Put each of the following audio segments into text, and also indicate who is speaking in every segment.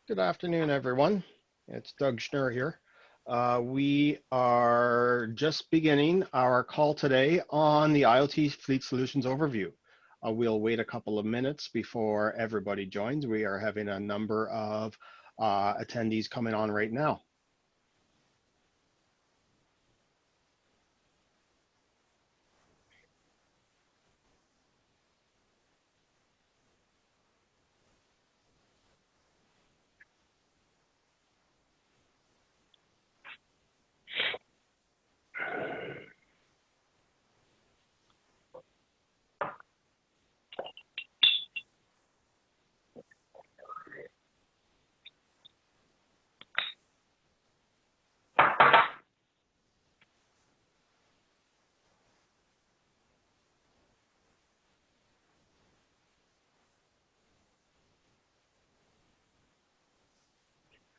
Speaker 1: Good afternoon, everyone. It's Doug Schnurr here. We are just beginning our call today on the IoT Fleet Solutions Overview. We'll wait a couple of minutes before everybody joins. We are having a number of attendees coming on right now.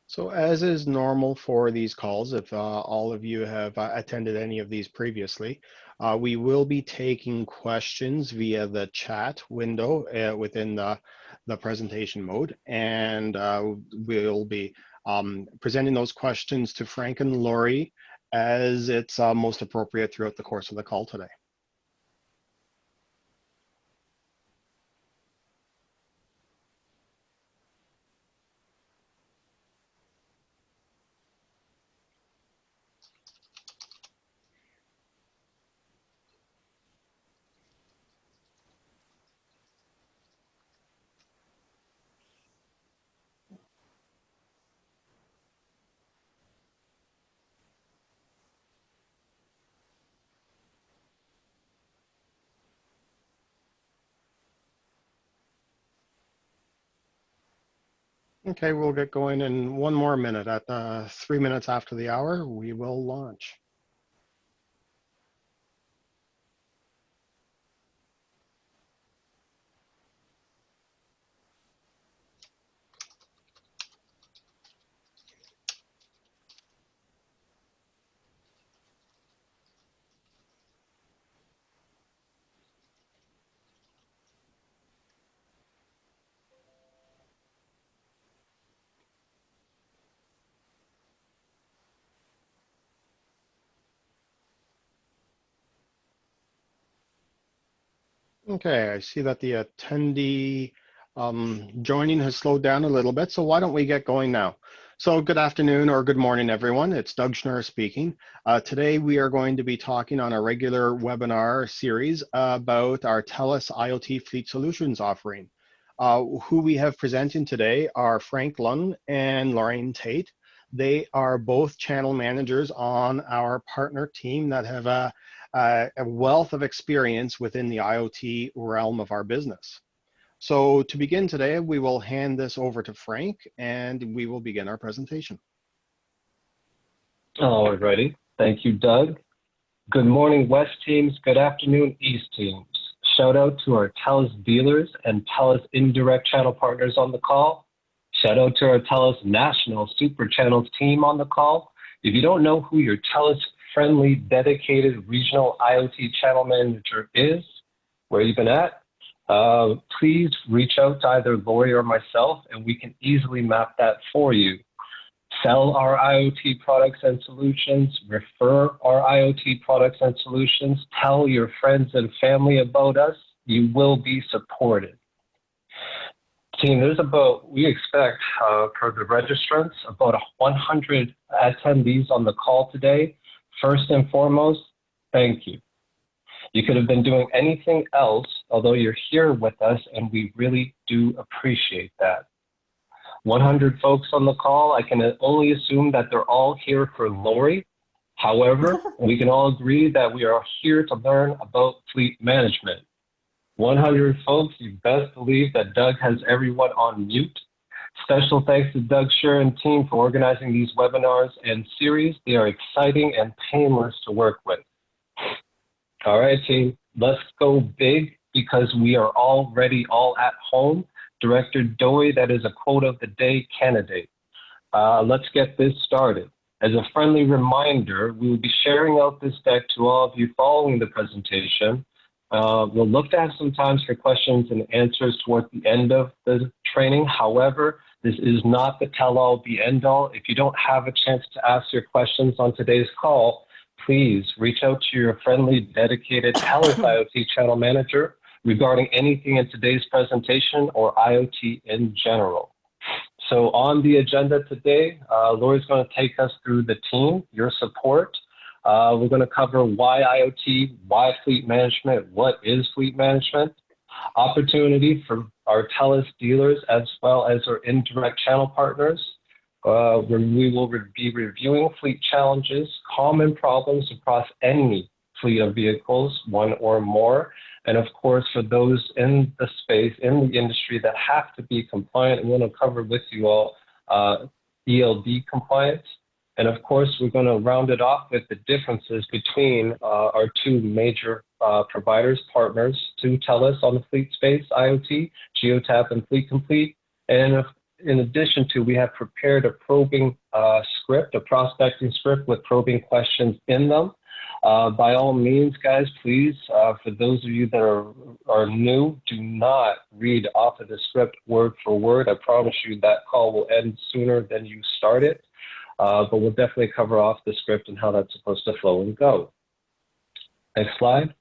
Speaker 1: So as is normal for these calls, if all of you have attended any of these previously, we will be taking questions via the chat window within the presentation mode, and we'll be presenting those questions to Frank and Lori as it's most appropriate throughout the course of the call today. Okay, we'll get going in one more minute. At 3 minutes after the hour, we will launch. Okay, I see that the attendee joining has slowed down a little bit, so why don't we get going now? So good afternoon or good morning, everyone. It's Doug Schnurr speaking. Today we are going to be talking on a regular webinar series about our TELUS IoT Fleet Solutions offering. Who we have presenting today are Frank Lund and Lorraine Tate. They are both channel managers on our partner team that have a wealth of experience within the IoT realm of our business. So to begin today, we will hand this over to Frank and we will begin our presentation.
Speaker 2: All righty. Thank you, Doug. Good morning, West teams. Good afternoon, East teams. Shout out to our TELUS dealers and TELUS indirect channel partners on the call. Shout out to our TELUS National Super Channels team on the call. If you don't know who your TELUS friendly, dedicated regional IoT channel manager is, where you've been at, please reach out to either Lori or myself, and we can easily map that for you. Sell our IoT products and solutions, refer our IoT products and solutions, tell your friends and family about us. You will be supported. Team, we expect for the registrants, about 100 attendees on the call today. First and foremost, thank you. You could have been doing anything else, although you're here with us, and we really do appreciate that. 100 folks on the call, I can only assume that they're all here for Lori. However, we can all agree that we are here to learn about fleet management. 100 folks, you best believe that Doug has everyone on mute. Special thanks to Doug Schnurr and team for organizing these webinars and series. They are exciting and painless to work with. All right, team, let's go big because we are already all at home. Director Doi, that is a quote of the day candidate. Let's get this started. As a friendly reminder, we will be sharing out this deck to all of you following the presentation. We'll look to have some times for questions and answers towards the end of the training. However, This is not the tell-all, be end-all. If you don't have a chance to ask your questions on today's call, please reach out to your friendly, dedicated TELUS IoT channel manager regarding anything in today's presentation or IoT in general. So on the agenda today, Lori's going to take us through the team, your support. We're going to cover why IoT, why fleet management, what is fleet management, opportunity for our TELUS dealers as well as our indirect channel partners. We will be reviewing fleet challenges, common problems across any fleet of vehicles, one or more. And of course, for those in the space, in the industry that have to be compliant, we want to cover with you all ELD compliance. And of course, we're going to round it off with the differences between our two major providers, partners to TELUS on the fleet space, IoT, Geotab, and Fleet Complete. And in addition to, we have prepared a probing script, a prospecting script with probing questions in them. By all means, guys, please, for those of you that are new, do not read off of the script word for word. I promise you that call will end sooner than you start it. But we'll definitely cover off the script and how that's supposed to flow and go. Next slide.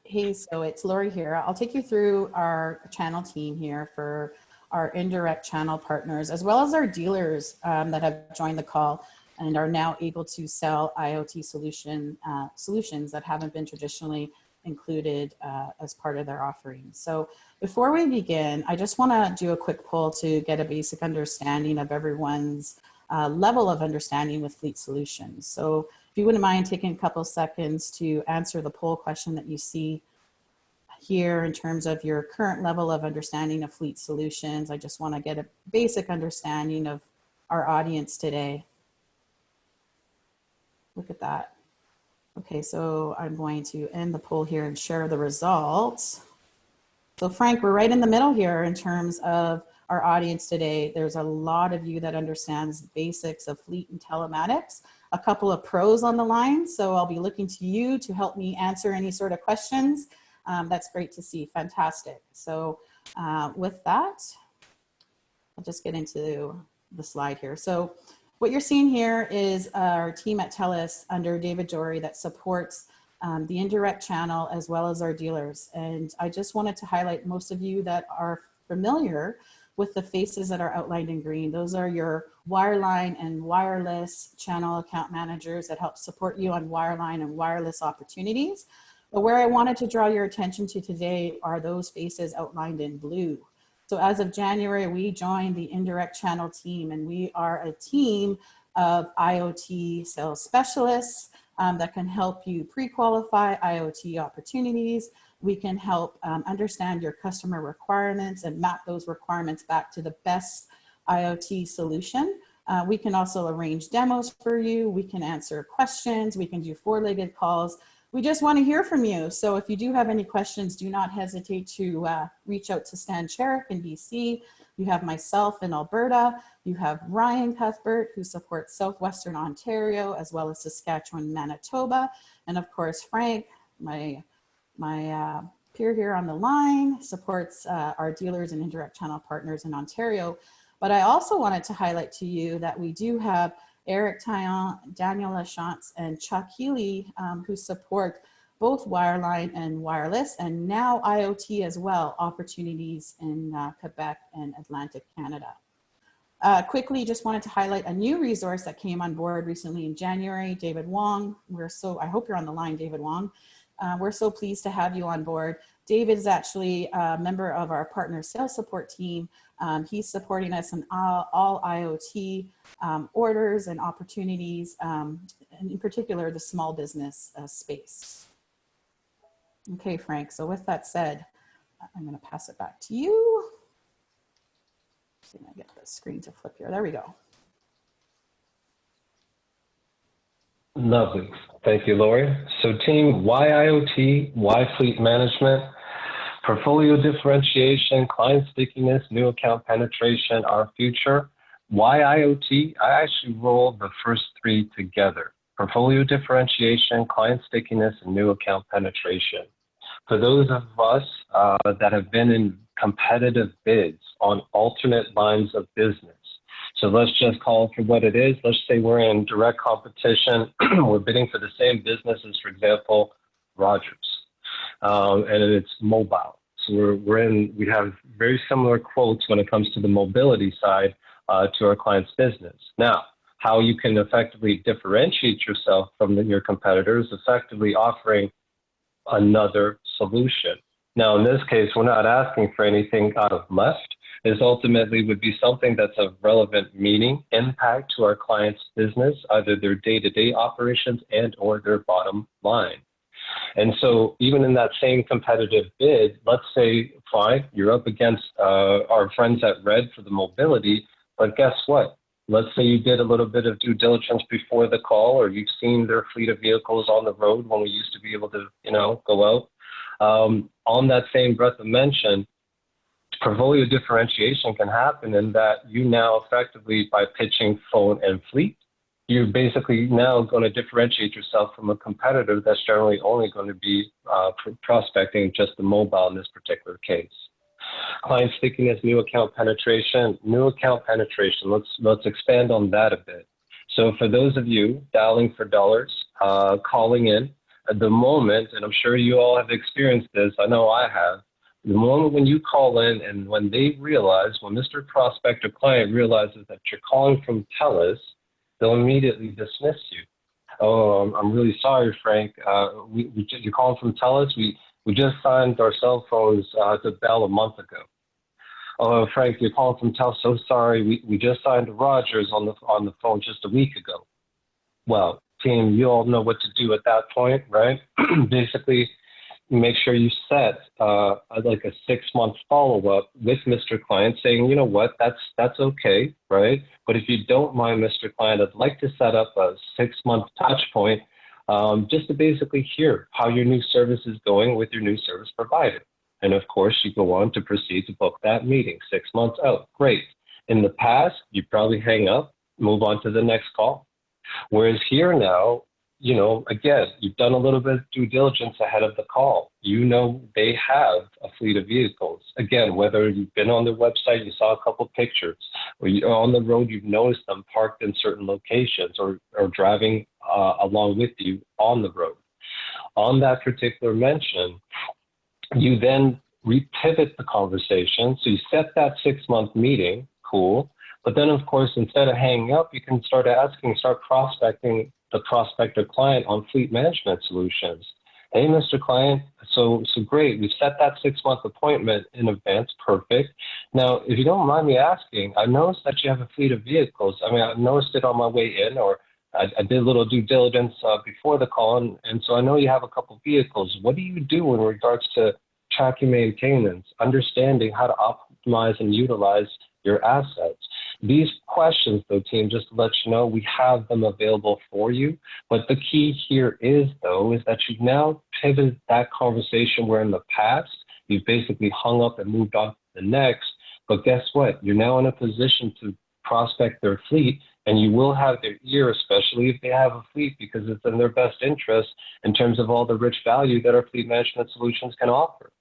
Speaker 3: Hey, so it's Lori here. I'll take you through our channel team here for our indirect channel partners, as well as our dealers that have joined the call and are now able to sell IoT solutions that haven't been traditionally included as part of their offerings. So before we begin, I just want to do a quick poll to get a basic understanding of everyone's level of understanding with fleet solutions. So if you wouldn't mind taking a couple seconds to answer the poll question that you see here in terms of your current level of understanding of fleet solutions. I just want to get a basic understanding of our audience today. Look at that. Okay, so I'm going to end the poll here and share the results. So Frank, we're right in the middle here in terms of our audience today. There's a lot of you that understands the basics of fleet and telematics, a couple of pros on the line. So I'll be looking to you to help me answer any sort of questions. That's great to see, fantastic. So with that, I'll just get into the slide here. So what you're seeing here is our team at TELUS under David Jory that supports the indirect channel as well as our dealers. And I just wanted to highlight most of you that are familiar with the faces that are outlined in green. Those are your wireline and wireless channel account managers that help support you on wireline and wireless opportunities. But where I wanted to draw your attention to today are those faces outlined in blue. So as of January, we joined the indirect channel team, and we are a team of IoT sales specialists that can help you pre-qualify IoT opportunities. We can help understand your customer requirements and map those requirements back to the best IoT solution. We can also arrange demos for you. We can answer questions. We can do four-legged calls. We just want to hear from you. So if you do have any questions, do not hesitate to reach out to Stan Sherrick in BC. You have myself in Alberta. You have Ryan Cuthbert, who supports Southwestern Ontario, as well as Saskatchewan, Manitoba. And of course, Frank, my peer here on the line, supports our dealers and indirect channel partners in Ontario. But I also wanted to highlight to you that we do have Eric Taillon, Daniel Lachance, and Chuck Healy, who support both wireline and wireless, and now IoT as well, opportunities in Quebec and Atlantic Canada. Quickly, just wanted to highlight a new resource that came on board recently in January, David Wong. I hope you're on the line, David Wong. We're so pleased to have you on board. David is actually a member of our partner sales support team. He's supporting us in all IoT orders and opportunities, and in particular, the small business space. Okay, Frank, so with that said, I'm gonna pass it back to you. See if I get the screen to flip here. There we go.
Speaker 2: Lovely. Thank you, Lori. So team, why IoT? Why fleet management? Portfolio differentiation, client stickiness, new account penetration, our future. Why IoT? I actually rolled the first three together. Portfolio differentiation, client stickiness, and new account penetration. For those of us that have been in competitive bids on alternate lines of business, so let's just call it for what it is. Let's say we're in direct competition. We're bidding for the same business as, for example, Rogers, and it's mobile. So we have very similar quotes when it comes to the mobility side to our client's business. Now, how you can effectively differentiate yourself from your competitors, effectively offering another solution. Now, in this case, we're not asking for anything out of left. This ultimately would be something that's of relevant meaning, impact to our client's business, either their day-to-day operations and or their bottom line. And so even in that same competitive bid, let's say, fine, you're up against our friends at Red for the mobility, but guess what? Let's say you did a little bit of due diligence before the call, or you've seen their fleet of vehicles on the road when we used to be able to, go out. On that same breath of mention, portfolio differentiation can happen in that you now effectively, by pitching phone and fleet, you're basically now going to differentiate yourself from a competitor that's generally only going to be prospecting just the mobile in this particular case. Client stickiness, new account penetration. Let's expand on that a bit. So for those of you dialing for dollars, calling in at the moment, and I'm sure you all have experienced this, I know I have, the moment when you call in and when Mr. Prospect or client realizes that you're calling from TELUS, they'll immediately dismiss you. Oh, I'm really sorry, Frank. You're calling from TELUS? We just signed our cell phones to Bell a month ago. Oh, Frank, you're calling from TELUS? So sorry. We just signed to Rogers on the phone just a week ago. Well, team, you all know what to do at that point, right? Basically, make sure you set like a 6-month follow-up with Mr. Client saying, you know what, that's okay, right? But if you don't mind, Mr. Client, I'd like to set up a 6-month touch point just to basically hear how your new service is going with your new service provider. And of course, you go on to proceed to book that meeting 6 months out. Great. In the past, you probably hang up, move on to the next call. Whereas here now, again, you've done a little bit of due diligence ahead of the call. They have a fleet of vehicles. Again, whether you've been on their website, you saw a couple pictures, or you're on the road, you've noticed them parked in certain locations or driving along with you on the road. On that particular mention, you then repivot the conversation. So you set that 6-month meeting, cool. But then, of course, instead of hanging up, you can start prospecting the prospector client on fleet management solutions. Hey, Mr. Client, so great. We've set that 6-month appointment in advance. Perfect. Now, if you don't mind me asking, I noticed that you have a fleet of vehicles. I mean, I noticed it on my way in, or I did a little due diligence before the call, and so I know you have a couple vehicles. What do you do in regards to tracking maintenance, understanding how to optimize and utilize your assets? These questions, though, team, just to let you know, we have them available for you. But the key here is that you've now pivoted that conversation where in the past, you've basically hung up and moved on to the next. But guess what? You're now in a position to prospect their fleet, and you will have their ear, especially if they have a fleet, because it's in their best interest in terms of all the rich value that our fleet management solutions can offer.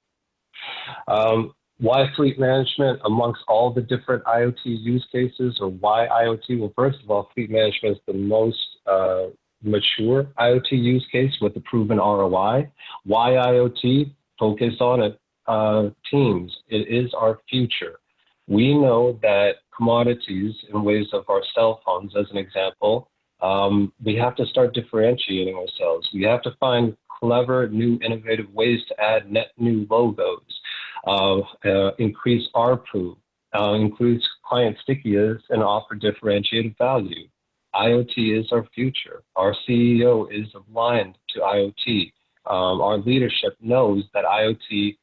Speaker 2: Why fleet management amongst all the different IoT use cases, or why IoT? Well, first of all, fleet management is the most mature IoT use case with a proven ROI. Why IoT? Focus on it, teams. It is our future. We know that commodities in ways of our cell phones, as an example, we have to start differentiating ourselves. We have to find clever, new, innovative ways to add net new logos. Increase ARPU, increase client stickiness, and offer differentiated value. IoT is our future. Our CEO is aligned to IoT. Our leadership knows that IoT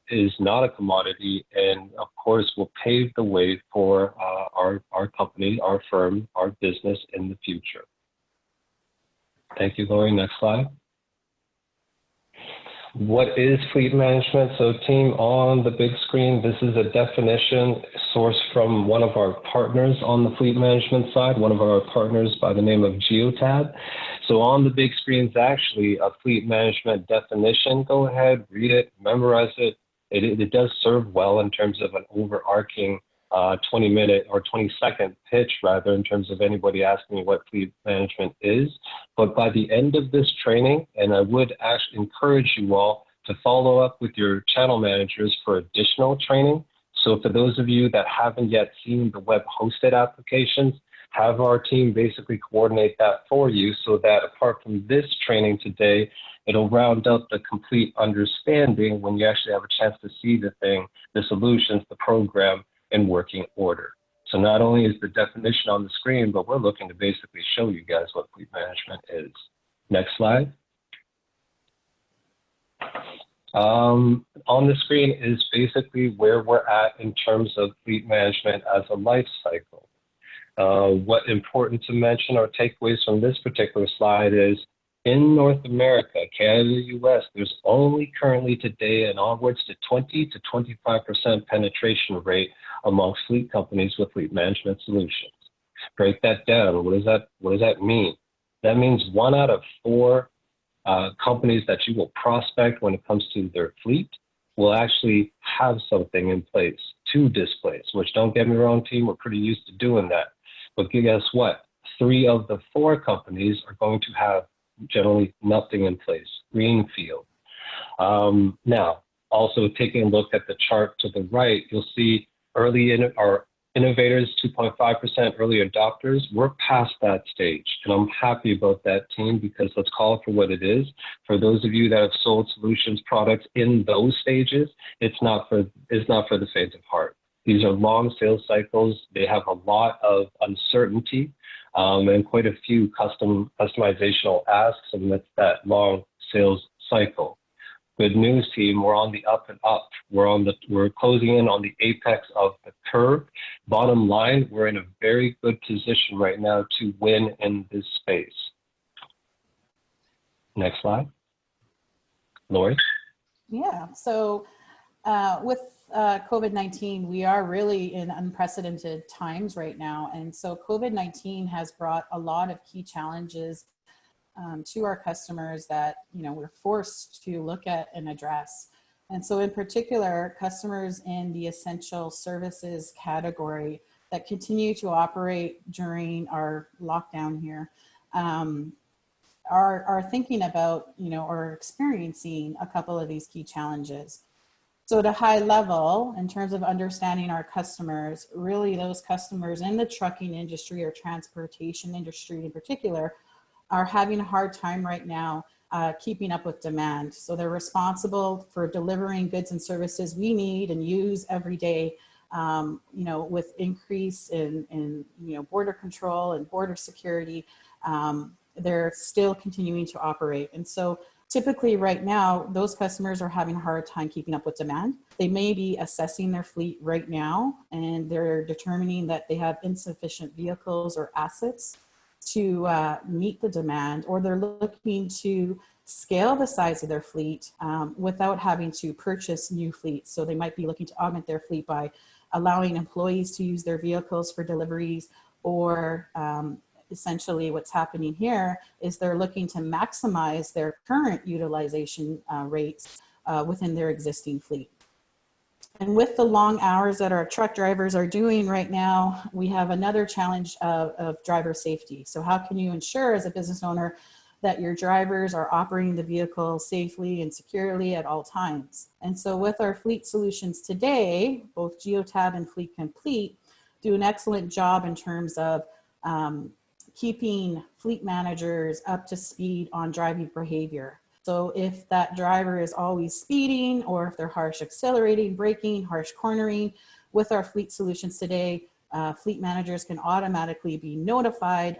Speaker 2: is not a commodity, and of course will pave the way for our company, our firm, our business in the future. Thank you, Lori. Next slide. What is fleet management? So team, on the big screen, this is a definition sourced from one of our partners on the fleet management side, one of our partners by the name of Geotab. So on the big screen is actually a fleet management definition. Go ahead, read it, memorize it. It does serve well in terms of an overarching 20-minute or 20-second pitch, rather, in terms of anybody asking me what fleet management is. But by the end of this training, and I would actually encourage you all to follow up with your channel managers for additional training. So for those of you that haven't yet seen the web hosted applications, have our team basically coordinate that for you so that apart from this training today, it'll round up the complete understanding when you actually have a chance to see the thing, the solutions, the program in working order. So not only is the definition on the screen, but we're looking to basically show you guys what fleet management is. Next slide. On the screen is basically where we're at in terms of fleet management as a life cycle. What important to mention or takeaways from this particular slide is in North America, Canada, US, there's only currently today an onwards to 20 to 25% penetration rate amongst fleet companies with fleet management solutions. Break that down. What does that mean? That means 1 out of 4 companies that you will prospect when it comes to their fleet will actually have something in place to displace, which, don't get me wrong, team, we're pretty used to doing that. But guess what? 3 of the 4 companies are going to have generally nothing in place, greenfield. Now, also taking a look at the chart to the right, you'll see innovators, 2.5%, early adopters. We're past that stage, and I'm happy about that, team, because let's call it for what it is. For those of you that have sold solutions products in those stages, it's not for the faint of heart. These are long sales cycles. They have a lot of uncertainty and quite a few customizational asks amidst that long sales cycle. Good news, team, we're on the up and up. We're closing in on the apex of the curve. Bottom line, we're in a very good position right now to win in this space. Next slide. Lori?
Speaker 3: Yeah, so with COVID-19, we are really in unprecedented times right now. And so COVID-19 has brought a lot of key challenges to our customers that, we're forced to look at and address. And so in particular, customers in the essential services category that continue to operate during our lockdown here are thinking about, or experiencing a couple of these key challenges. So at a high level, in terms of understanding our customers, really those customers in the trucking industry or transportation industry in particular are having a hard time right now keeping up with demand. So they're responsible for delivering goods and services we need and use every day, with increase in border control and border security. They're still continuing to operate. And so typically right now, those customers are having a hard time keeping up with demand. They may be assessing their fleet right now, and they're determining that they have insufficient vehicles or assets to meet the demand, or they're looking to scale the size of their fleet without having to purchase new fleets. So they might be looking to augment their fleet by allowing employees to use their vehicles for deliveries, or essentially what's happening here is they're looking to maximize their current utilization rates within their existing fleet. And with the long hours that our truck drivers are doing right now, we have another challenge of driver safety. So how can you ensure as a business owner that your drivers are operating the vehicle safely and securely at all times? And so with our fleet solutions today, both Geotab and Fleet Complete do an excellent job in terms of keeping fleet managers up to speed on driving behavior. So if that driver is always speeding, or if they're harsh accelerating, braking, harsh cornering, with our fleet solutions today, fleet managers can automatically be notified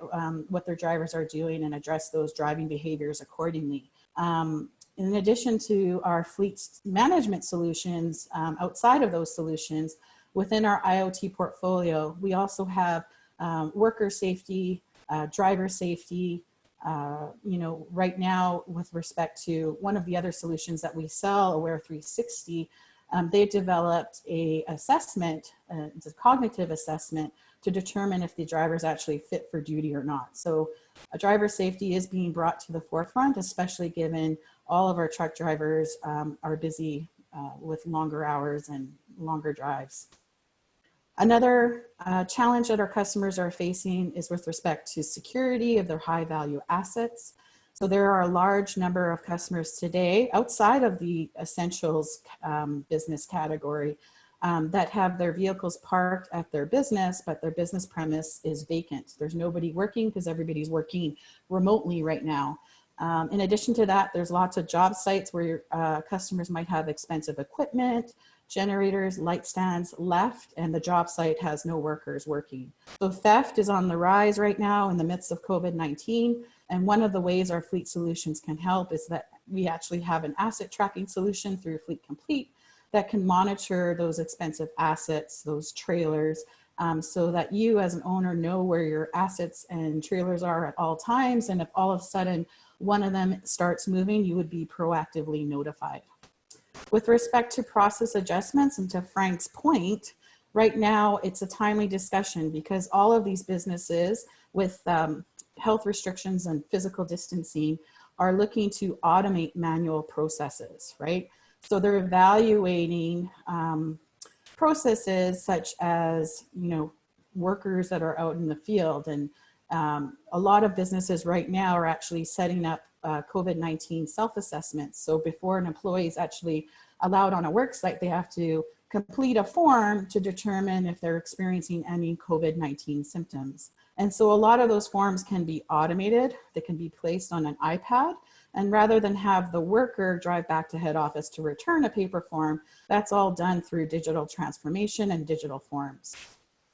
Speaker 3: what their drivers are doing and address those driving behaviors accordingly. In addition to our fleet management solutions, outside of those solutions, within our IoT portfolio, we also have worker safety, driver safety. Right now, with respect to one of the other solutions that we sell, Aware 360, they developed a assessment, it's a cognitive assessment to determine if the driver is actually fit for duty or not. So driver safety is being brought to the forefront, especially given all of our truck drivers are busy with longer hours and longer drives. Another challenge that our customers are facing is with respect to security of their high value assets. So there are a large number of customers today outside of the essentials business category that have their vehicles parked at their business, but their business premise is vacant. There's nobody working because everybody's working remotely right now. In addition to that, there's lots of job sites where your customers might have expensive equipment, generators, light stands left, and the job site has no workers working. So theft is on the rise right now in the midst of COVID-19. And one of the ways our Fleet Solutions can help is that we actually have an asset tracking solution through Fleet Complete that can monitor those expensive assets, those trailers, so that you as an owner know where your assets and trailers are at all times. And if all of a sudden one of them starts moving, you would be proactively notified. With respect to process adjustments, and to Frank's point, right now it's a timely discussion because all of these businesses with health restrictions and physical distancing are looking to automate manual processes, right? So they're evaluating processes such as, workers that are out in the field. And a lot of businesses right now are actually setting up COVID-19 self-assessments. So before an employee is actually allowed on a work site, they have to complete a form to determine if they're experiencing any COVID-19 symptoms. And so a lot of those forms can be automated. They can be placed on an iPad. And rather than have the worker drive back to head office to return a paper form, that's all done through digital transformation and digital forms.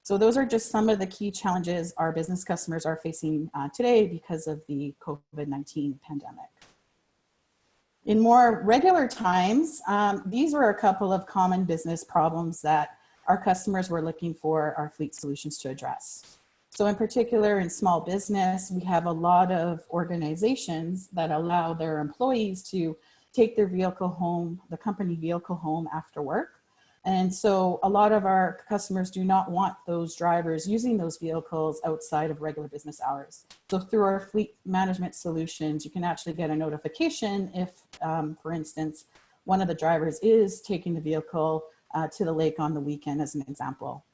Speaker 3: So those are just some of the key challenges our business customers are facing today because of the COVID-19 pandemic. In more regular times, these were a couple of common business problems that our customers were looking for our Fleet Solutions to address. So in particular, in small business, we have a lot of organizations that allow their employees to take their vehicle home, the company vehicle home after work. And so a lot of our customers do not want those drivers using those vehicles outside of regular business hours. So through our fleet management solutions, you can actually get a notification if, for instance, one of the drivers is taking the vehicle to the lake on the weekend, as an example.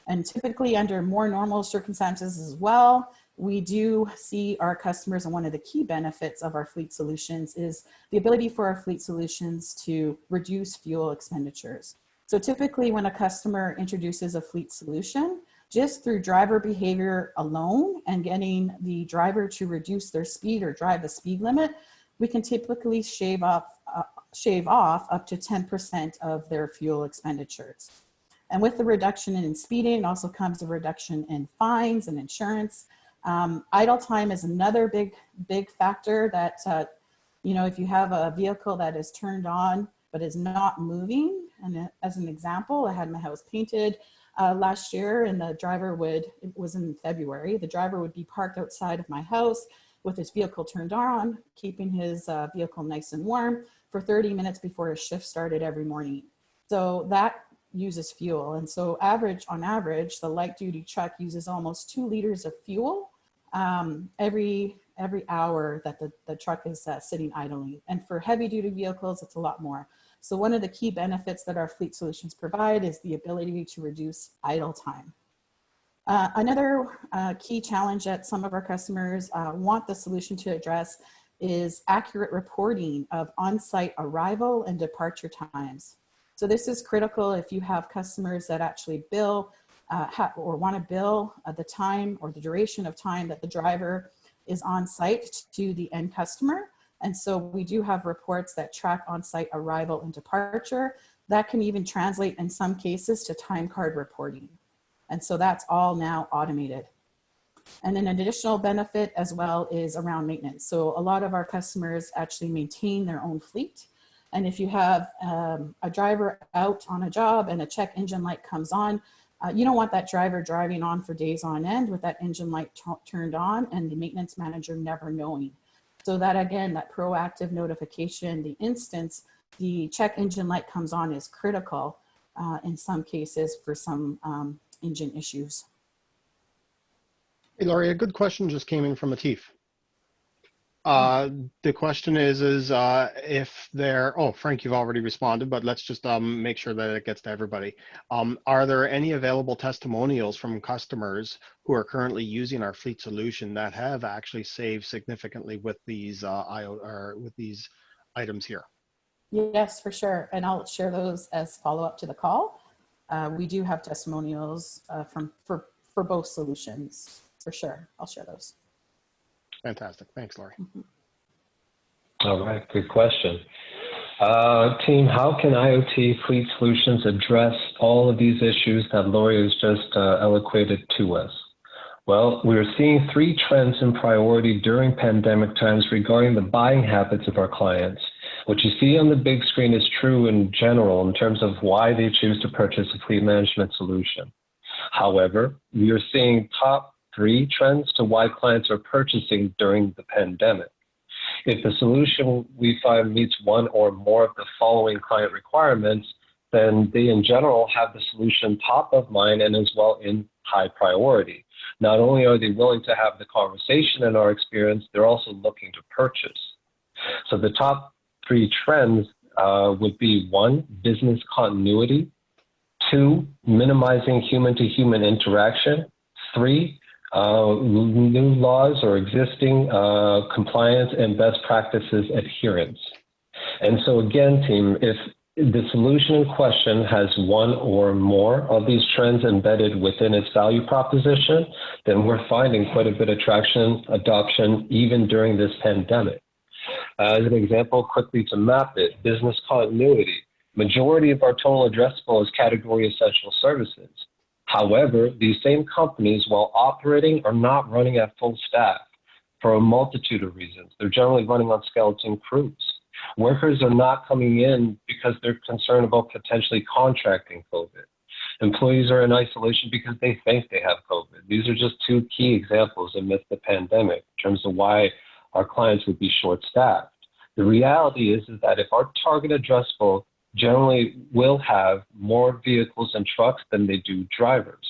Speaker 3: And typically under more normal circumstances as well, we do see our customers, and one of the key benefits of our Fleet Solutions is the ability for our Fleet Solutions to reduce fuel expenditures. So typically when a customer introduces a Fleet Solution, just through driver behavior alone and getting the driver to reduce their speed or drive the speed limit, we can typically shave off up to 10% of their fuel expenditures. And with the reduction in speeding also comes a reduction in fines and insurance. Idle time is another big factor that, if you have a vehicle that is turned on but is not moving, and as an example, I had my house painted last year, and the driver it was in February, the driver would be parked outside of my house with his vehicle turned on, keeping his vehicle nice and warm for 30 minutes before his shift started every morning. So that uses fuel. And so on average, the light duty truck uses almost 2 liters of fuel every hour that the truck is sitting idling. And for heavy duty vehicles, it's a lot more. So one of the key benefits that our Fleet Solutions provide is the ability to reduce idle time. Another key challenge that some of our customers want the solution to address is accurate reporting of on-site arrival and departure times. So this is critical if you have customers that actually bill or want to bill the time or the duration of time that the driver is on site to the end customer. And so we do have reports that track on-site arrival and departure. That can even translate in some cases to time card reporting. And so that's all now automated. And then an additional benefit as well is around maintenance. So a lot of our customers actually maintain their own fleet. And if you have a driver out on a job and a check engine light comes on, you don't want that driver driving on for days on end with that engine light turned on and the maintenance manager never knowing. So that, again, that proactive notification, the instance the check engine light comes on is critical in some cases for some engine issues.
Speaker 1: Hey, Laurie, a good question just came in from Atif. The question is if there, oh, Frank, you've already responded, but let's just make sure that it gets to everybody. Are there any available testimonials from customers who are currently using our fleet solution that have actually saved significantly with these with these items here?
Speaker 3: Yes, for sure. And I'll share those as follow-up to the call. We do have testimonials for both solutions, for sure. I'll share those.
Speaker 1: Fantastic. Thanks, Laurie.
Speaker 2: All right, good question. Team, how can IoT fleet solutions address all of these issues that Laurie has just eloquated to us? Well, we're seeing three trends in priority during pandemic times regarding the buying habits of our clients. What you see on the big screen is true in general in terms of why they choose to purchase a fleet management solution. However, we are seeing top three trends to why clients are purchasing during the pandemic. If the solution we find meets one or more of the following client requirements, then they in general have the solution top of mind and as well in high priority. Not only are they willing to have the conversation in our experience, they're also looking to purchase. So the top three trends would be 1, business continuity, 2, minimizing human-to-human interaction, 3, new laws or existing compliance and best practices adherence. And so again, team, if the solution in question has one or more of these trends embedded within its value proposition, then we're finding quite a bit of traction, adoption, even during this pandemic. As an example, quickly to map it, business continuity. Majority of our total addressable is category essential services. However, these same companies, while operating, are not running at full staff for a multitude of reasons. They're generally running on skeleton crews. Workers are not coming in because they're concerned about potentially contracting COVID. Employees are in isolation because they think they have COVID. These are just two key examples amidst the pandemic in terms of why our clients would be short-staffed. The reality is that if our target addressable generally will have more vehicles and trucks than they do drivers.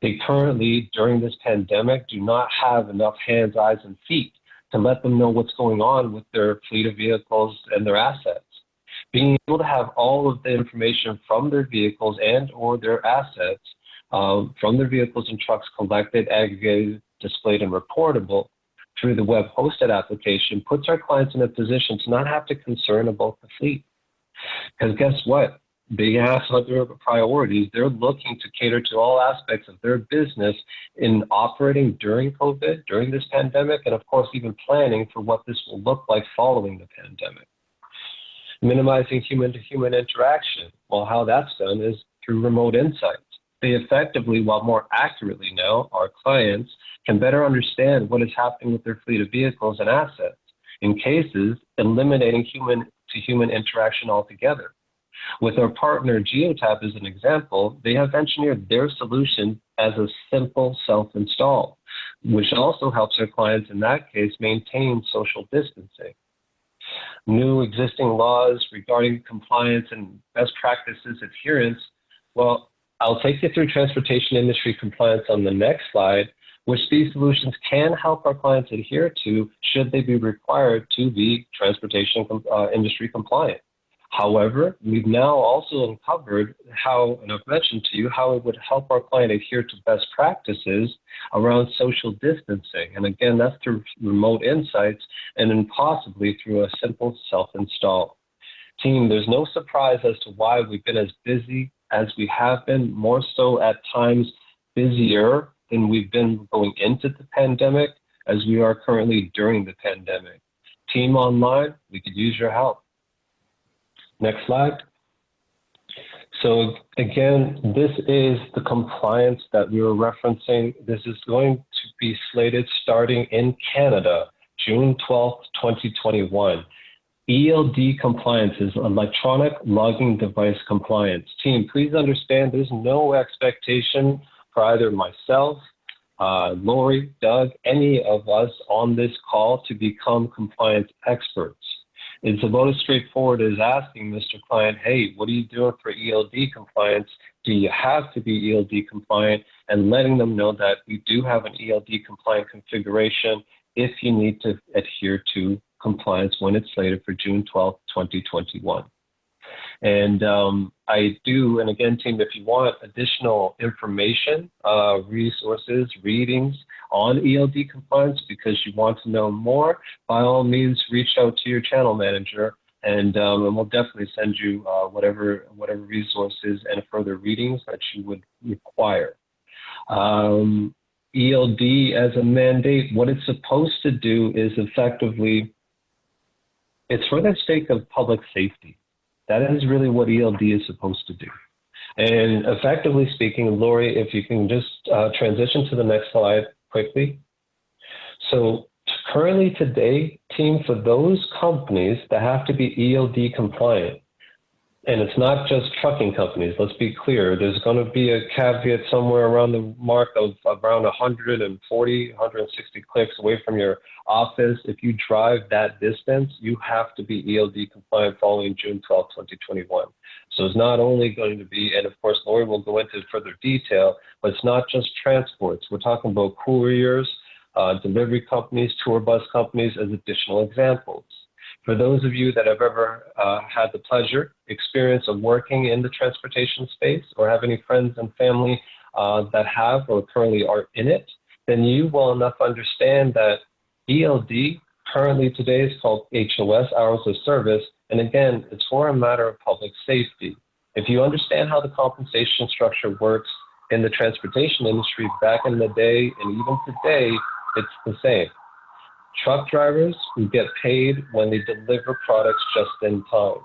Speaker 2: They currently, during this pandemic, do not have enough hands, eyes, and feet to let them know what's going on with their fleet of vehicles and their assets. Being able to have all of the information from their vehicles and or their assets from their vehicles and trucks collected, aggregated, displayed, and reportable through the web hosted application puts our clients in a position to not have to concern about the fleet. Because guess what? They have other priorities. They're looking to cater to all aspects of their business in operating during COVID, during this pandemic, and of course, even planning for what this will look like following the pandemic. Minimizing human-to-human interaction. Well, how that's done is through remote insights. They effectively, while more accurately now, our clients can better understand what is happening with their fleet of vehicles and assets. In cases, eliminating human-to-human interaction altogether. With our partner Geotab as an example, they have engineered their solution as a simple self-install, which also helps our clients in that case maintain social distancing. New existing laws regarding compliance and best practices adherence. Well, I'll take you through transportation industry compliance on the next slide, which these solutions can help our clients adhere to should they be required to be transportation industry compliant. However, we've now also uncovered how, and I've mentioned to you, how it would help our client adhere to best practices around social distancing. And again, that's through remote insights and then possibly through a simple self-install. Team, there's no surprise as to why we've been as busy as we have been, more so at times busier than we've been going into the pandemic as we are currently during the pandemic. Team online, we could use your help. Next slide. So again, this is the compliance that we were referencing. This is going to be slated starting in Canada, June 12th, 2021. ELD compliance is electronic logging device compliance. Team, please understand there's no expectation for either myself, Laurie, Doug, any of us on this call to become compliance experts. It's about as straightforward as asking Mr. Client, hey, what are you doing for ELD compliance do you have to be ELD compliant, and letting them know that we do have an ELD compliant configuration if you need to adhere to compliance when it's slated for June 12th, 2021. And I do, and again, team, if you want additional information, resources, readings on ELD compliance, because you want to know more, by all means, reach out to your channel manager, and we'll definitely send you whatever resources and further readings that you would require. ELD as a mandate, what it's supposed to do is effectively, it's for the sake of public safety. That is really what ELD is supposed to do. And effectively speaking, Lori, if you can just transition to the next slide quickly. So currently today, team, for those companies that have to be ELD compliant, and it's not just trucking companies, let's be clear, there's going to be a caveat somewhere around the mark of around 140, 160 clicks away from your office. If you drive that distance, you have to be ELD compliant following June 12, 2021. So it's not only going to be, and of course, Lori will go into further detail, but it's not just transports. We're talking about couriers, delivery companies, tour bus companies as additional examples. For those of you that have ever had the pleasure, experience of working in the transportation space, or have any friends and family that have or currently are in it, then you well enough understand that ELD currently today is called HOS, Hours of Service, and again, it's for a matter of public safety. If you understand how the compensation structure works in the transportation industry back in the day and even today, it's the same. Truck drivers will get paid when they deliver products just in time.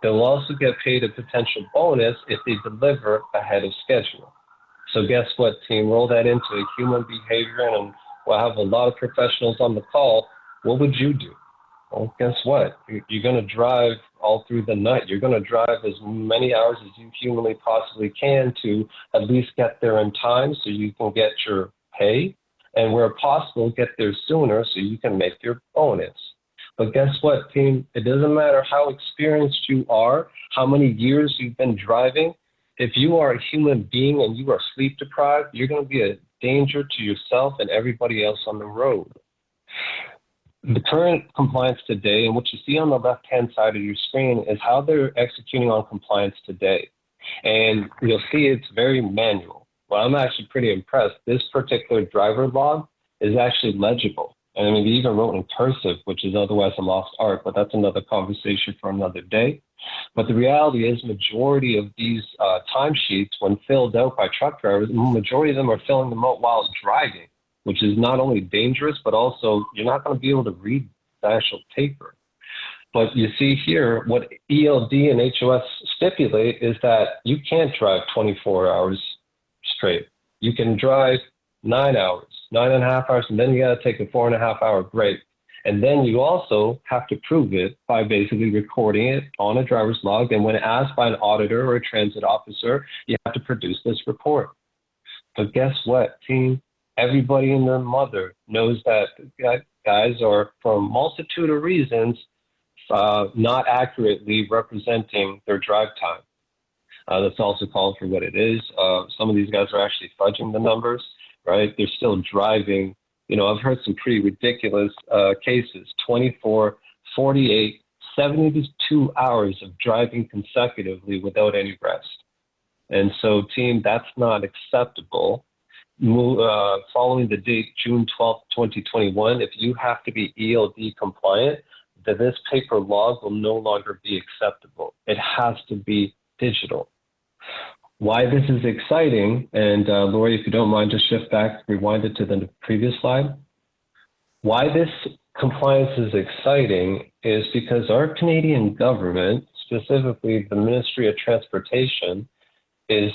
Speaker 2: They'll also get paid a potential bonus if they deliver ahead of schedule. So guess what, team? Roll that into a human behavior, and we'll have a lot of professionals on the call. What would you do? Well, guess what? You're going to drive all through the night. You're going to drive as many hours as you humanly possibly can to at least get there in time so you can get your pay. And where possible, get there sooner so you can make your bonus. But guess what, team? It doesn't matter how experienced you are, how many years you've been driving. If you are a human being and you are sleep deprived, you're going to be a danger to yourself and everybody else on the road. The current compliance today, and what you see on the left-hand side of your screen, is how they're executing on compliance today. And you'll see it's very manual. Well, I'm actually pretty impressed. This particular driver log is actually legible. And I mean, they even wrote in cursive, which is otherwise a lost art, but that's another conversation for another day. But the reality is majority of these timesheets, when filled out by truck drivers, majority of them are filling them out while driving, which is not only dangerous, but also you're not going to be able to read the actual paper. But you see here, what ELD and HOS stipulate is that you can't drive 24 hours straight. You can drive 9 hours, 9.5 hours, and then you got to take a 4.5 hour break. And then you also have to prove it by basically recording it on a driver's log. And when asked by an auditor or a transit officer, you have to produce this report. But guess what, team? Everybody and their mother knows that guys are, for a multitude of reasons, not accurately representing their drive time. That's also called for what it is. Some of these guys are actually fudging the numbers, right? They're still driving. You know, I've heard some pretty ridiculous cases, 24, 48, 72 hours of driving consecutively without any rest. And so, team, that's not acceptable. Following the date, June 12th, 2021, if you have to be ELD compliant, then this paper log will no longer be acceptable. It has to be digital. Why this is exciting, and Lori, if you don't mind, just shift back, rewind it to the previous slide. Why this compliance is exciting is because our Canadian government, specifically the Ministry of Transportation, is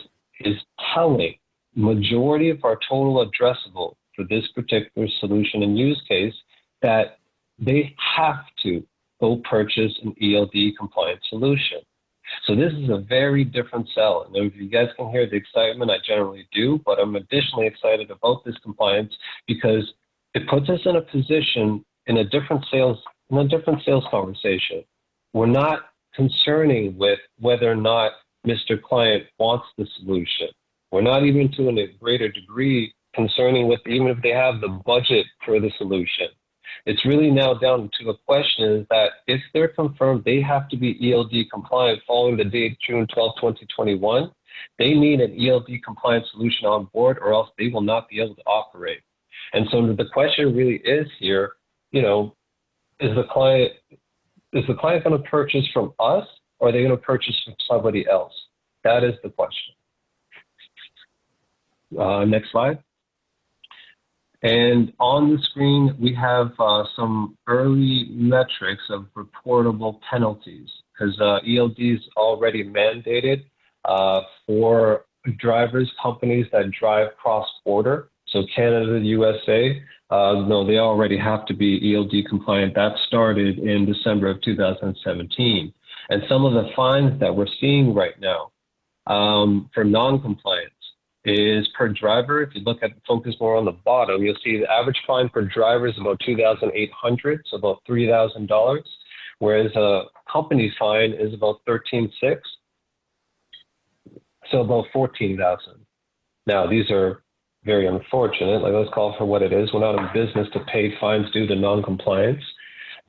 Speaker 2: telling majority of our total addressable for this particular solution and use case that they have to go purchase an ELD compliant solution. So this is a very different sell. And if you guys can hear the excitement, I generally do, but I'm additionally excited about this compliance because it puts us in a position in a different sales conversation. We're not concerning with whether or not Mr. Client wants the solution. We're not even to a greater degree concerning with even if they have the budget for the solution. It's really now down to a question is that if they're confirmed they have to be ELD compliant following the date June 12, 2021, they need an ELD compliant solution on board or else they will not be able to operate. And so the question really is here, you know, is the client going to purchase from us or are they going to purchase from somebody else? That is the question. Next slide. And on the screen, we have some early metrics of reportable penalties because ELD is already mandated for drivers, companies that drive cross-border. So Canada, USA, no, they already have to be ELD compliant. That started in December of 2017. And some of the fines that we're seeing right now for non-compliance is per driver. If you look at focus more on the bottom, you'll see the average fine per driver is about $2,800, so about $3,000, whereas a company fine is about $13,600, so about $14,000. Now, these are very unfortunate. Like, let's call it for what it is. We're not in business to pay fines due to non-compliance.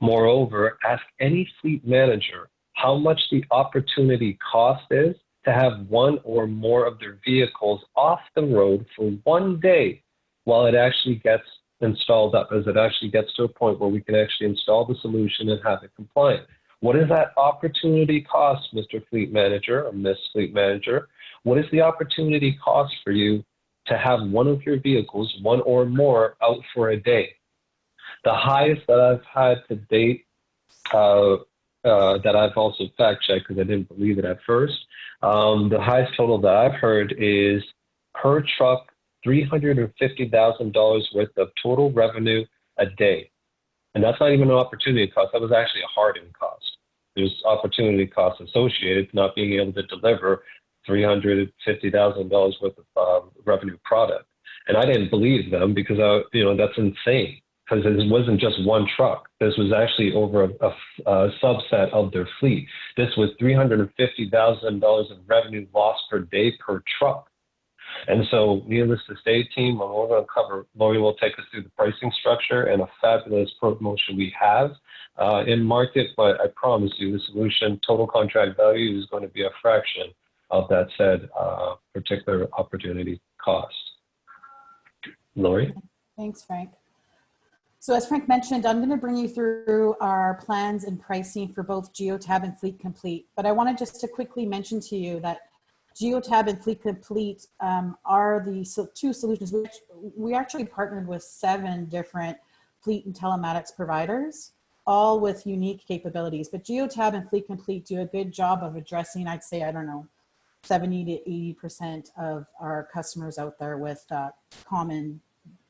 Speaker 2: Moreover, ask any fleet manager how much the opportunity cost is to have one or more of their vehicles off the road for one day while it actually gets installed up, as it actually gets to a point where we can actually install the solution and have it compliant. What is that opportunity cost, Mr. Fleet Manager or Miss Fleet Manager? What is the opportunity cost for you to have one of your vehicles, one or more, out for a day? The highest that I've had to date, that I've also fact-checked because I didn't believe it at first, the highest total that I've heard is per truck, $350,000 worth of total revenue a day. And that's not even an opportunity cost. That was actually a hardened cost. There's opportunity costs associated to not being able to deliver $350,000 worth of revenue product. And I didn't believe them because, that's insane. Because it wasn't just one truck. This was actually over a subset of their fleet. This was $350,000 of revenue lost per day per truck. And so, needless to say, team, what we're going to cover, Lori will take us through the pricing structure and a fabulous promotion we have in market. But I promise you, the solution, total contract value, is going to be a fraction of that said particular opportunity cost. Lori?
Speaker 3: Thanks, Frank. So as Frank mentioned, I'm going to bring you through our plans and pricing for both Geotab and Fleet Complete. But I wanted just to quickly mention to you that Geotab and Fleet Complete are the two solutions. We actually partnered with 7 different fleet and telematics providers, all with unique capabilities. But Geotab and Fleet Complete do a good job of addressing, I'd say, 70 to 80% of our customers out there with common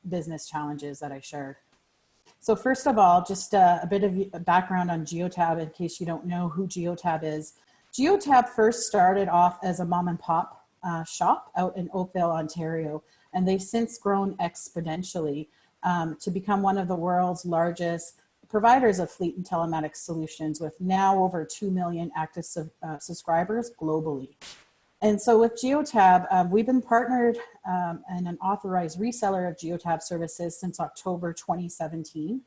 Speaker 3: business challenges that I shared. So first of all, just a bit of background on Geotab in case you don't know who Geotab is. Geotab first started off as a mom and pop shop out in Oakville, Ontario, and they've since grown exponentially to become one of the world's largest providers of fleet and telematics solutions with now over 2 million active subscribers globally. And so with Geotab, we've been partnered and an authorized reseller of Geotab services since October 2017.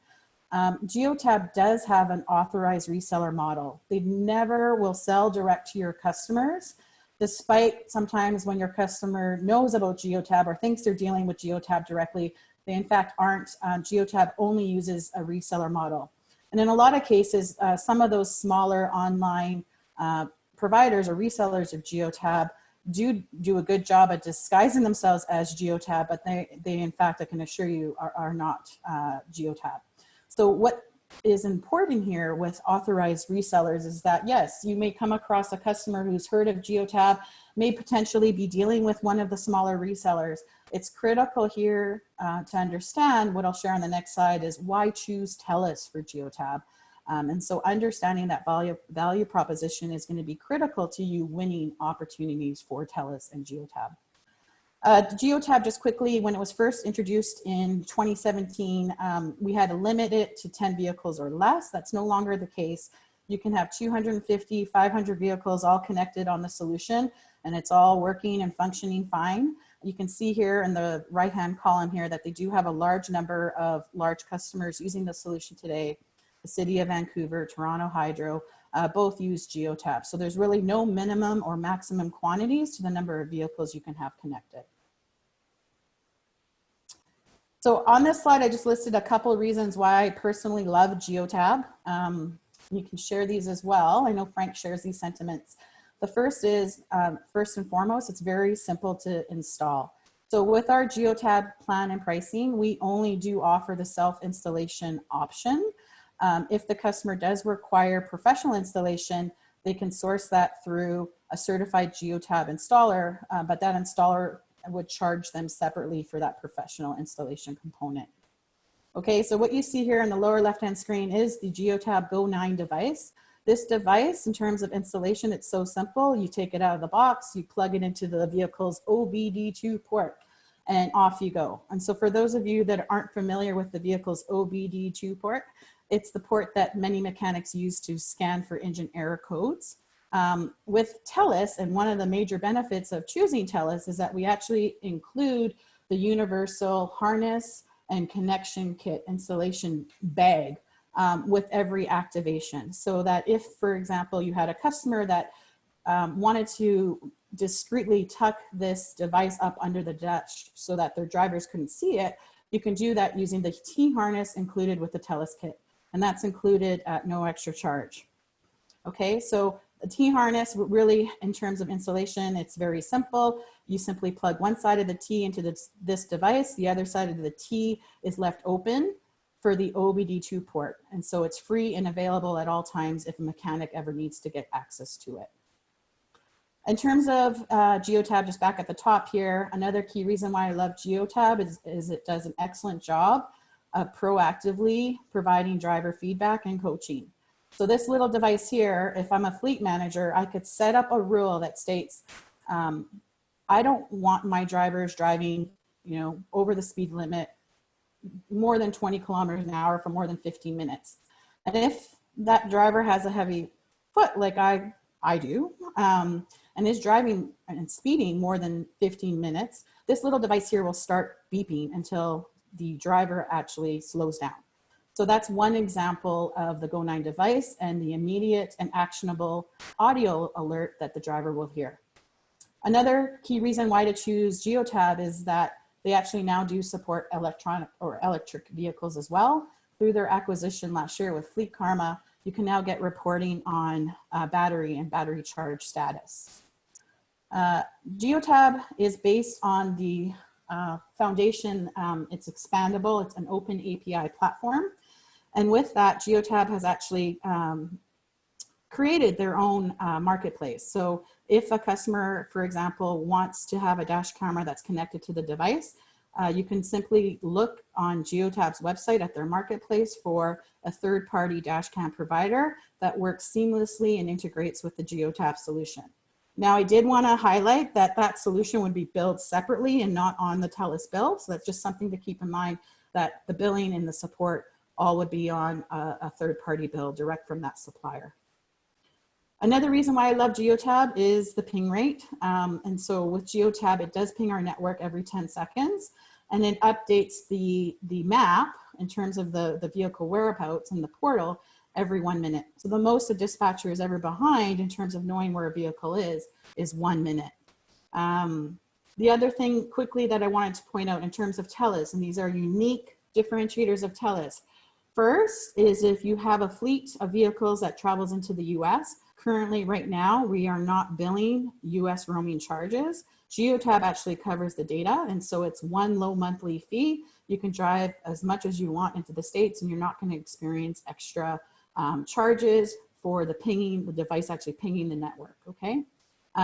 Speaker 3: Geotab does have an authorized reseller model. They never will sell direct to your customers, despite sometimes when your customer knows about Geotab or thinks they're dealing with Geotab directly, they in fact aren't. Geotab only uses a reseller model. And in a lot of cases, some of those smaller online providers or resellers of Geotab do a good job at disguising themselves as Geotab, but they in fact, I can assure you, are not Geotab. So what is important here with authorized resellers is that, yes, you may come across a customer who's heard of Geotab, may potentially be dealing with one of the smaller resellers. It's critical here to understand, what I'll share on the next slide, is why choose TELUS for Geotab. And so understanding that value proposition is going to be critical to you winning opportunities for TELUS and Geotab. Geotab, just quickly, when it was first introduced in 2017, we had to limit it to 10 vehicles or less. That's no longer the case. You can have 250, 500 vehicles all connected on the solution, and it's all working and functioning fine. You can see here in the right-hand column here that they do have a large number of large customers using the solution today. The City of Vancouver, Toronto Hydro, both use Geotab. So there's really no minimum or maximum quantities to the number of vehicles you can have connected. So on this slide, I just listed a couple of reasons why I personally love Geotab. You can share these as well. I know Frank shares these sentiments. The first is, first and foremost, it's very simple to install. So with our Geotab plan and pricing, we only do offer the self-installation option. If the customer does require professional installation, they can source that through a certified Geotab installer, but that installer would charge them separately for that professional installation component. Okay, so what you see here in the lower left-hand screen is the Geotab Go 9 device. This device, in terms of installation, it's so simple. You take it out of the box, you plug it into the vehicle's OBD2 port, and off you go. And so for those of you that aren't familiar with the vehicle's OBD2 port, it's the port that many mechanics use to scan for engine error codes. With TELUS, and one of the major benefits of choosing TELUS is that we actually include the universal harness and connection kit installation bag with every activation. So that if, for example, you had a customer that wanted to discreetly tuck this device up under the dash so that their drivers couldn't see it, you can do that using the T-harness included with the TELUS kit. And that's included at no extra charge. Okay, so the T-harness really, in terms of installation, it's very simple. You simply plug one side of the T into this device. The other side of the T is left open for the OBD2 port. And so it's free and available at all times if a mechanic ever needs to get access to it. In terms of Geotab, just back at the top here, another key reason why I love Geotab is it does an excellent job of proactively providing driver feedback and coaching. So this little device here, if I'm a fleet manager, I could set up a rule that states, I don't want my drivers driving, over the speed limit more than 20 kilometers an hour for more than 15 minutes. And if that driver has a heavy foot, like I do, and is driving and speeding more than 15 minutes, this little device here will start beeping until the driver actually slows down. So that's one example of the Go 9 device and the immediate and actionable audio alert that the driver will hear. Another key reason why to choose Geotab is that they actually now do support electric vehicles as well. Through their acquisition last year with Fleet Karma, you can now get reporting on battery and battery charge status. Geotab is based on the foundation. It's expandable. It's an open API platform. And with that, Geotab has actually created their own marketplace. So if a customer, for example, wants to have a dash camera that's connected to the device, you can simply look on Geotab's website at their marketplace for a third-party dash cam provider that works seamlessly and integrates with the Geotab solution. Now, I did want to highlight that that solution would be billed separately and not on the TELUS bill. So that's just something to keep in mind, that the billing and the support all would be on a third-party bill direct from that supplier. Another reason why I love Geotab is the ping rate. And so with Geotab, it does ping our network every 10 seconds, and it updates the map in terms of the vehicle whereabouts in the portal every 1 minute. So the most a dispatcher is ever behind in terms of knowing where a vehicle is 1 minute. The other thing quickly that I wanted to point out in terms of TELUS, and these are unique differentiators of TELUS. First is if you have a fleet of vehicles that travels into the US, currently right now, we are not billing US roaming charges. Geotab actually covers the data, and so it's one low monthly fee. You can drive as much as you want into the States, and you're not going to experience extra charges for the pinging, the device actually pinging the network, okay?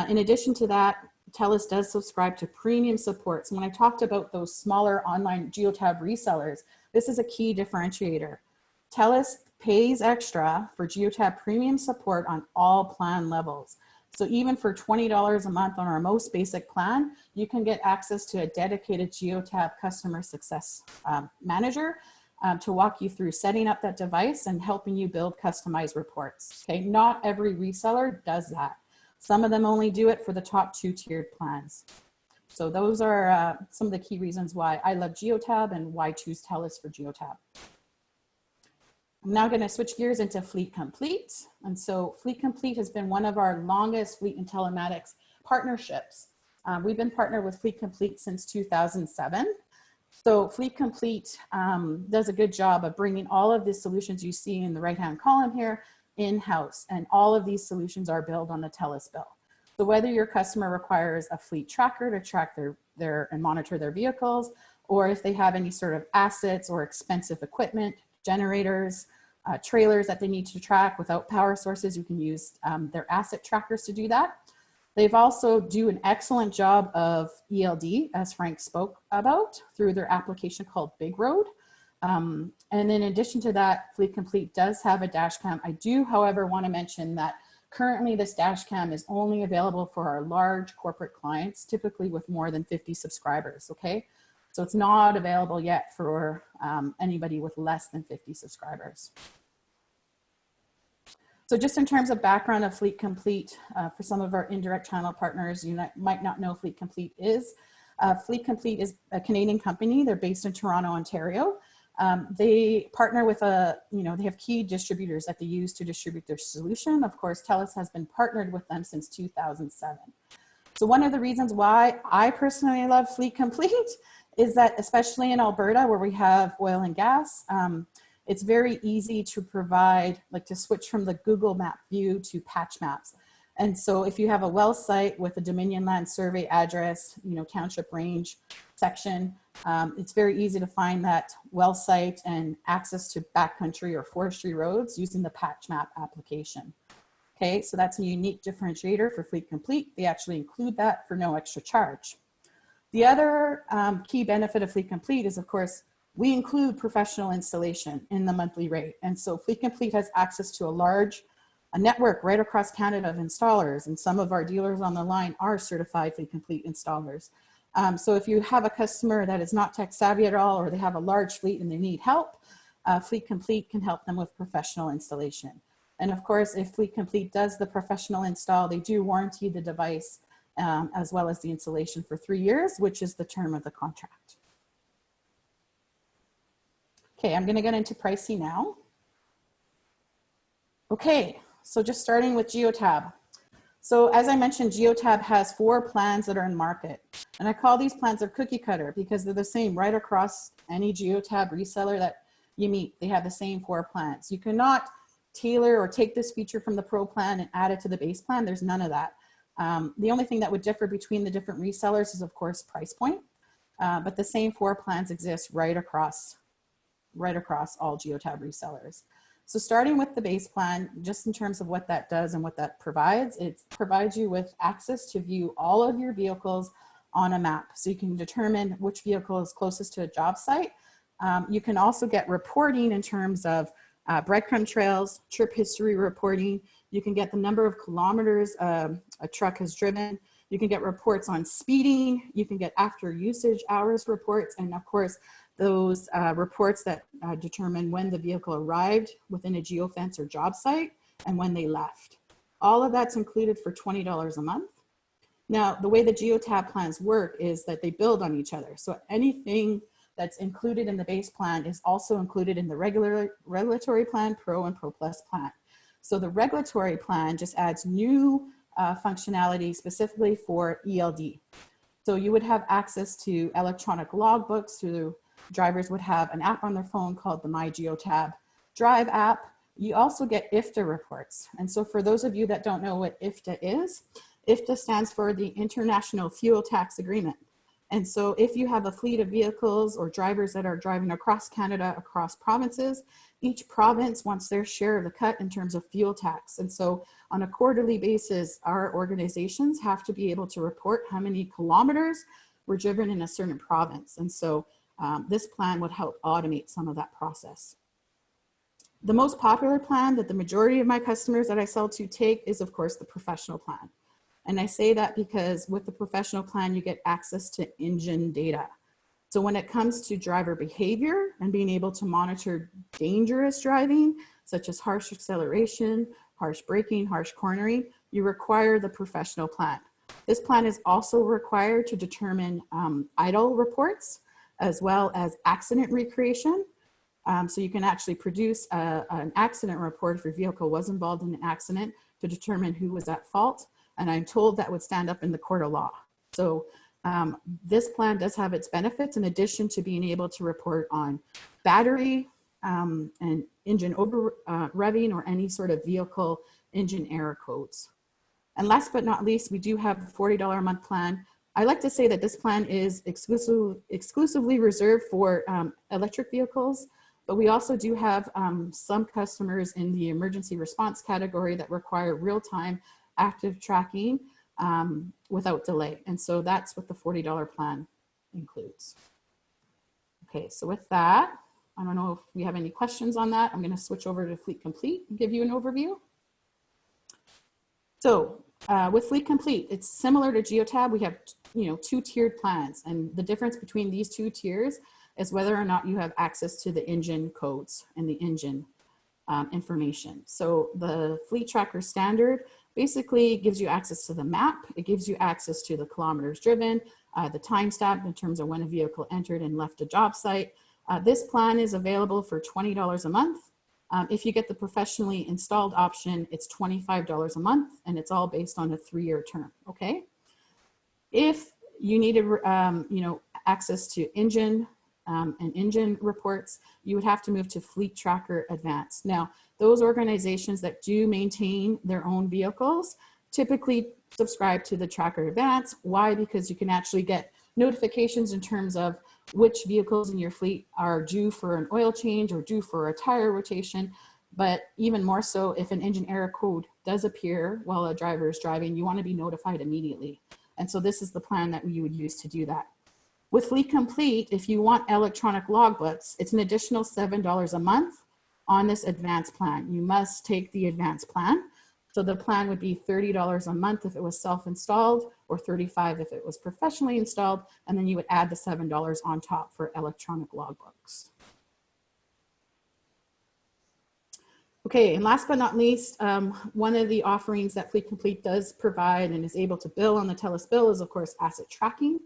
Speaker 3: In addition to that, TELUS does subscribe to premium support. So when I talked about those smaller online Geotab resellers, this is a key differentiator. TELUS pays extra for Geotab premium support on all plan levels. So even for $20 a month on our most basic plan, you can get access to a dedicated Geotab customer success manager to walk you through setting up that device and helping you build customized reports. Okay, not every reseller does that. Some of them only do it for the top 2 tiered plans. So those are some of the key reasons why I love Geotab and why choose TELUS for Geotab. I'm now going to switch gears into Fleet Complete. And so Fleet Complete has been one of our longest fleet and telematics partnerships. We've been partnered with Fleet Complete since 2007. So Fleet Complete does a good job of bringing all of the solutions you see in the right-hand column here in-house, and all of these solutions are built on the TELUS bill. So whether your customer requires a fleet tracker to track their and monitor their vehicles, or if they have any sort of assets or expensive equipment, generators, trailers that they need to track without power sources, you can use their asset trackers to do that. They've also do an excellent job of ELD, as Frank spoke about, through their application called Big Road. And in addition to that, Fleet Complete does have a dash cam. I do, however, want to mention that currently this dash cam is only available for our large corporate clients, typically with more than 50 subscribers, okay? So it's not available yet for anybody with less than 50 subscribers. So just in terms of background of Fleet Complete, for some of our indirect channel partners, you might not know Fleet Complete is. Fleet Complete is a Canadian company. They're based in Toronto, Ontario. They partner with they have key distributors that they use to distribute their solution. Of course, TELUS has been partnered with them since 2007. So one of the reasons why I personally love Fleet Complete is that, especially in Alberta, where we have oil and gas, it's very easy to provide, to switch from the Google map view to patch maps. And so if you have a well site with a Dominion land survey address, township range section, it's very easy to find that well site and access to backcountry or forestry roads using the patch map application. Okay, so that's a unique differentiator for Fleet Complete. They actually include that for no extra charge. The other key benefit of Fleet Complete is, of course, we include professional installation in the monthly rate. And so Fleet Complete has access to a network right across Canada of installers, and some of our dealers on the line are certified Fleet Complete installers. So if you have a customer that is not tech savvy at all, or they have a large fleet and they need help, Fleet Complete can help them with professional installation. And of course, if Fleet Complete does the professional install, they do warranty the device as well as the installation for 3 years, which is the term of the contract. Okay, I'm going to get into pricing now. Okay, so just starting with Geotab. So as I mentioned, Geotab has 4 plans that are in market. And I call these plans a cookie cutter because they're the same right across any Geotab reseller that you meet. They have the same 4 plans. You cannot tailor or take this feature from the Pro plan and add it to the base plan. There's none of that. The only thing that would differ between the different resellers is, of course, price point. But the same 4 plans exist right across all Geotab resellers. So starting with the base plan, just in terms of what that does and what that provides, it provides you with access to view all of your vehicles on a map. So you can determine which vehicle is closest to a job site. You can also get reporting in terms of breadcrumb trails, trip history reporting. You can get the number of kilometers a truck has driven. You can get reports on speeding. You can get after usage hours reports. And of course, those reports that determine when the vehicle arrived within a geofence or job site and when they left. All of that's included for $20 a month. Now, the way the Geotab plans work is that they build on each other. So anything that's included in the base plan is also included in the regulatory plan, Pro and Pro Plus plan. So the regulatory plan just adds new functionality specifically for ELD. So you would have access to electronic logbooks. Drivers would have an app on their phone called the My Geotab Drive app. You also get IFTA reports. And so for those of you that don't know what IFTA is, IFTA stands for the International Fuel Tax Agreement. And so if you have a fleet of vehicles or drivers that are driving across Canada, across provinces, each province wants their share of the cut in terms of fuel tax. And so on a quarterly basis, our organizations have to be able to report how many kilometers were driven in a certain province. And so this plan would help automate some of that process. The most popular plan that the majority of my customers that I sell to take is, of course, the professional plan. And I say that because with the professional plan, you get access to engine data. So when it comes to driver behavior and being able to monitor dangerous driving, such as harsh acceleration, harsh braking, harsh cornering, you require the professional plan. This plan is also required to determine idle reports as well as accident recreation. So you can actually produce an accident report if your vehicle was involved in an accident to determine who was at fault. And I'm told that would stand up in the court of law. So this plan does have its benefits in addition to being able to report on battery and engine over revving or any sort of vehicle engine error codes. And last but not least, we do have the $40 a month plan. I like to say that this plan is exclusively reserved for electric vehicles, but we also do have some customers in the emergency response category that require real-time active tracking without delay. And so that's what the $40 plan includes. Okay, so with that, I don't know if we have any questions on that. I'm going to switch over to Fleet Complete and give you an overview. So with Fleet Complete, it's similar to Geotab. We have two tiered plans, and the difference between these two tiers is whether or not you have access to the engine codes and the engine information. So the Fleet Tracker Standard basically gives you access to the map. It gives you access to the kilometers driven, the time stamp in terms of when a vehicle entered and left a job site. This plan is available for $20 a month. If you get the professionally installed option, it's $25 a month, and it's all based on a 3-year term, okay? If you needed access to engine and engine reports, you would have to move to Fleet Tracker Advanced. Now, those organizations that do maintain their own vehicles typically subscribe to the Tracker Advanced. Why? Because you can actually get notifications in terms of which vehicles in your fleet are due for an oil change or due for a tire rotation. But even more so, if an engine error code does appear while a driver is driving, you want to be notified immediately. And so this is the plan that we would use to do that. With Fleet Complete, if you want electronic logbooks, it's an additional $7 a month on this advanced plan. You must take the advanced plan. So the plan would be $30 a month if it was self-installed, or $35 if it was professionally installed, and then you would add the $7 on top for electronic logbooks. Okay, and last but not least, one of the offerings that Fleet Complete does provide and is able to bill on the TELUS bill is, of course, asset tracking.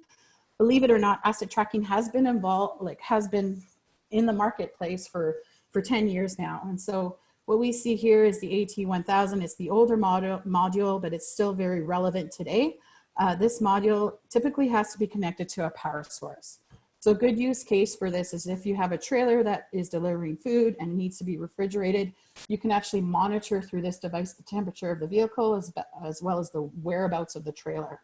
Speaker 3: Believe it or not, asset tracking has been in the marketplace for 10 years now. And so what we see here is the AT1000. It's the older module, but it's still very relevant today. This module typically has to be connected to a power source. So a good use case for this is if you have a trailer that is delivering food and needs to be refrigerated, you can actually monitor through this device the temperature of the vehicle as well as the whereabouts of the trailer.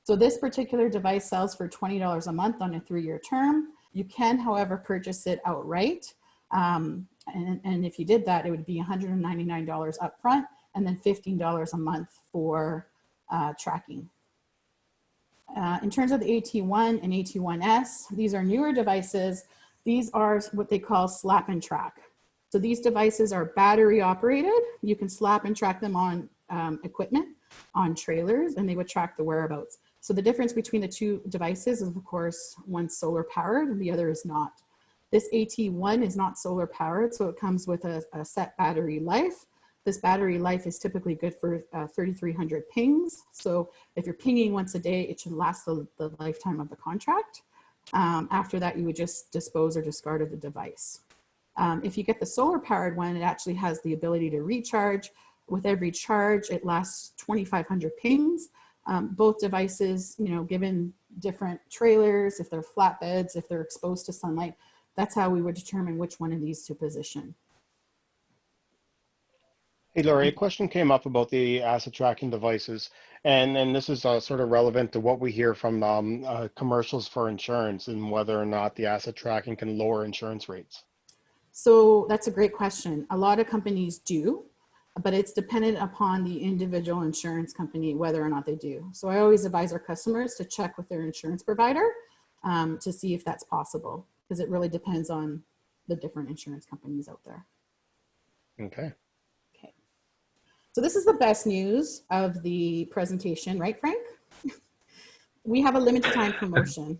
Speaker 3: So this particular device sells for $20 a month on a 3-year term. You can, however, purchase it outright. And if you did that, it would be $199 upfront and then $15 a month for tracking. In terms of the AT1 and AT1S, these are newer devices. These are what they call slap and track. So these devices are battery operated. You can slap and track them on equipment, on trailers, and they would track the whereabouts. So the difference between the two devices is, of course, one's solar powered and the other is not. This AT1 is not solar powered, so it comes with a set battery life. This battery life is typically good for 3,300 pings. So if you're pinging once a day, it should last the lifetime of the contract. After that, you would just dispose or discard of the device. If you get the solar powered one, it actually has the ability to recharge. With every charge, it lasts 2,500 pings. Both devices, given different trailers, if they're flatbeds, if they're exposed to sunlight, that's how we would determine which one of these to position.
Speaker 1: Hey, Laurie, a question came up about the asset tracking devices, and this is sort of relevant to what we hear from commercials for insurance and whether or not the asset tracking can lower insurance rates.
Speaker 3: So that's a great question. A lot of companies do, but it's dependent upon the individual insurance company, whether or not they do. So I always advise our customers to check with their insurance provider to see if that's possible, because it really depends on the different insurance companies out there.
Speaker 1: Okay.
Speaker 3: Okay. So this is the best news of the presentation, right, Frank? We have a limited time promotion.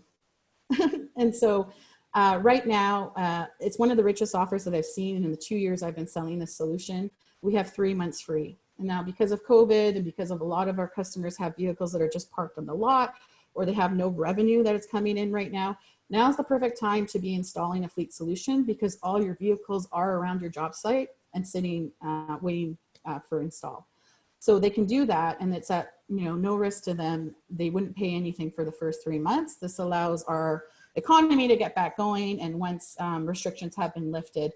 Speaker 3: And so right now, it's one of the richest offers that I've seen in the 2 years I've been selling this solution. We have 3 months free. And now because of COVID and because of a lot of our customers have vehicles that are just parked on the lot, or they have no revenue that is coming in right now, now's the perfect time to be installing a fleet solution, because all your vehicles are around your job site and sitting, waiting for install. So they can do that, and it's at no risk to them. They wouldn't pay anything for the first 3 months. This allows our economy to get back going, and once restrictions have been lifted,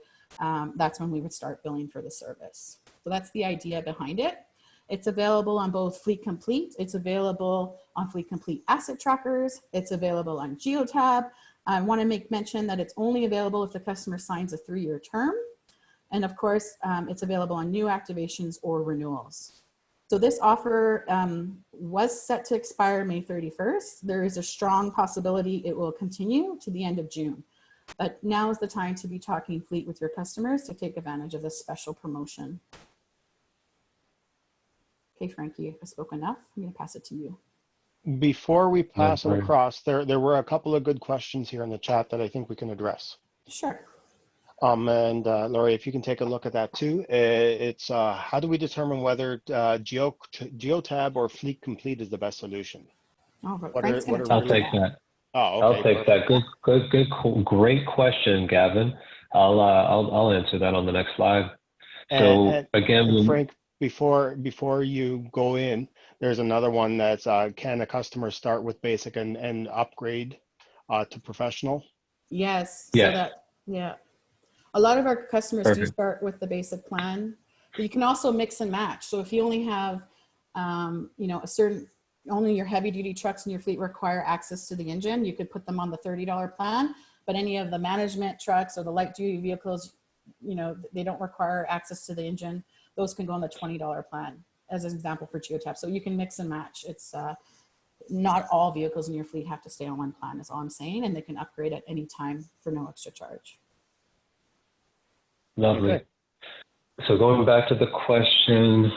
Speaker 3: that's when we would start billing for the service. So that's the idea behind it. It's available on both Fleet Complete. It's available on Fleet Complete asset trackers. It's available on GeoTab. I want to make mention that it's only available if the customer signs a 3-year term. And of course, it's available on new activations or renewals. So this offer was set to expire May 31st. There is a strong possibility it will continue to the end of June. But now is the time to be talking fleet with your customers to take advantage of this special promotion. Okay, Frankie, I spoke enough. I'm going to pass it to you.
Speaker 1: Before we pass it across, there were a couple of good questions here in the chat that I think we can address.
Speaker 3: Sure.
Speaker 1: And Laurie, if you can take a look at that too. It's how do we determine whether GeoTab or Fleet Complete is the best solution?
Speaker 3: Oh, but Frank's going to
Speaker 2: I'll take that.
Speaker 1: Oh, okay,
Speaker 2: I'll take that. Good, great question, Gavin. I'll answer that on the next slide. So again,
Speaker 1: Frank, before you go in, there's another one that's can a customer start with basic and upgrade to professional?
Speaker 3: Yes.
Speaker 2: Yes.
Speaker 3: So that, yeah. A lot of our customers
Speaker 2: Perfect.
Speaker 3: do start with the basic plan, but you can also mix and match. So if you only have, only your heavy duty trucks in your fleet require access to the engine, you could put them on the $30 plan, but any of the management trucks or the light duty vehicles, they don't require access to the engine. Those can go on the $20 plan as an example for GeoTab. So you can mix and match. It's not all vehicles in your fleet have to stay on one plan is all I'm saying, and they can upgrade at any time for no extra charge.
Speaker 2: Lovely.
Speaker 1: Okay.
Speaker 2: So going back to the question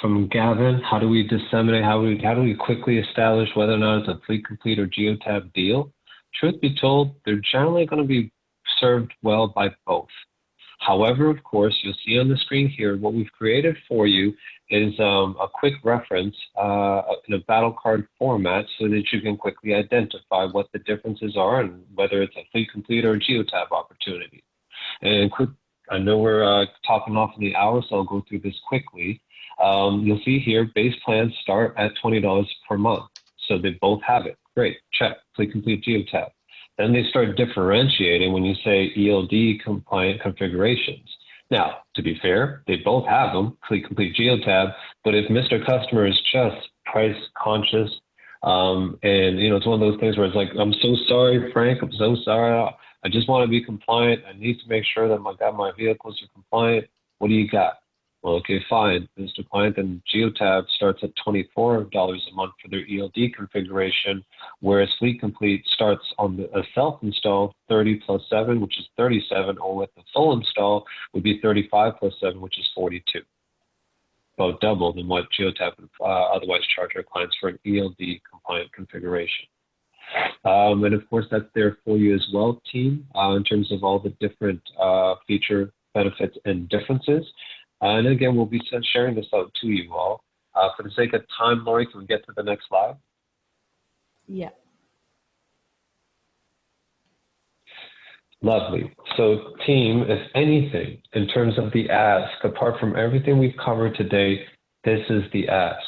Speaker 2: from Gavin, how do we disseminate, how do we quickly establish whether or not it's a Fleet Complete or GeoTab deal? Truth be told, they're generally going to be served well by both. However, of course, you'll see on the screen here, what we've created for you is a quick reference in a battle card format so that you can quickly identify what the differences are and whether it's a Fleet Complete or a GeoTab opportunity. And I know we're topping off in the hour, so I'll go through this quickly. You'll see here, base plans start at $20 per month. So they both have it. Great, check, Fleet Complete GeoTab. Then they start differentiating when you say ELD compliant configurations. Now, to be fair, they both have them, Fleet Complete GeoTab, but if Mr. Customer is just price conscious, and it's one of those things where it's like, I'm so sorry, Frank, I'm so sorry. I just want to be compliant. I need to make sure that my vehicles are compliant. What do you got? Well, okay, fine, Mr. Client. Then GeoTab starts at $24 a month for their ELD configuration, whereas Fleet Complete starts on a self-install 30 plus 7, which is 37, or with the full install would be 35 plus 7, which is 42. About double than what GeoTab would otherwise charge our clients for an ELD compliant configuration. And of course, that's there for you as well, team, in terms of all the different feature benefits and differences. And again, we'll be sharing this out to you all. For the sake of time, Laurie, can we get to the next slide?
Speaker 3: Yeah.
Speaker 2: Lovely. So team, if anything, in terms of the ask, apart from everything we've covered today, this is the ask.